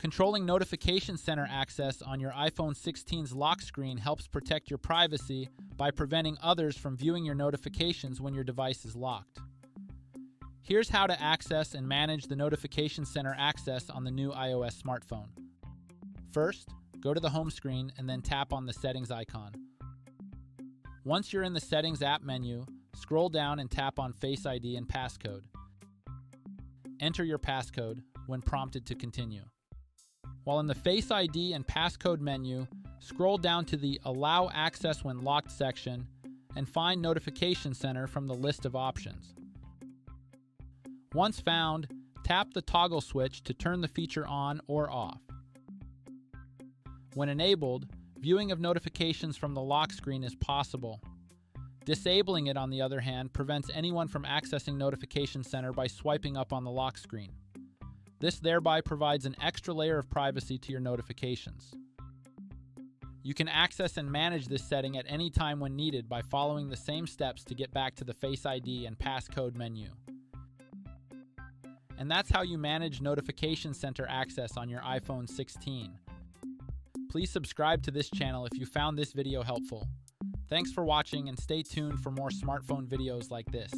Controlling Notification Center access on your iPhone 16's lock screen helps protect your privacy by preventing others from viewing your notifications when your device is locked. Here's how to access and manage the Notification Center access on the new iOS smartphone. First, go to the home screen and then tap on the Settings icon. Once you're in the Settings app menu, scroll down and tap on Face ID and Passcode. Enter your passcode when prompted to continue. While in the Face ID and Passcode menu, scroll down to the Allow Access When Locked section and find Notification Center from the list of options. Once found, tap the toggle switch to turn the feature on or off. When enabled, viewing of notifications from the lock screen is possible. Disabling it, on the other hand, prevents anyone from accessing Notification Center by swiping up on the lock screen. This thereby provides an extra layer of privacy to your notifications. You can access and manage this setting at any time when needed by following the same steps to get back to the Face ID and Passcode menu. And that's how you manage Notification Center access on your iPhone 16. Please subscribe to this channel if you found this video helpful. Thanks for watching and stay tuned for more smartphone videos like this.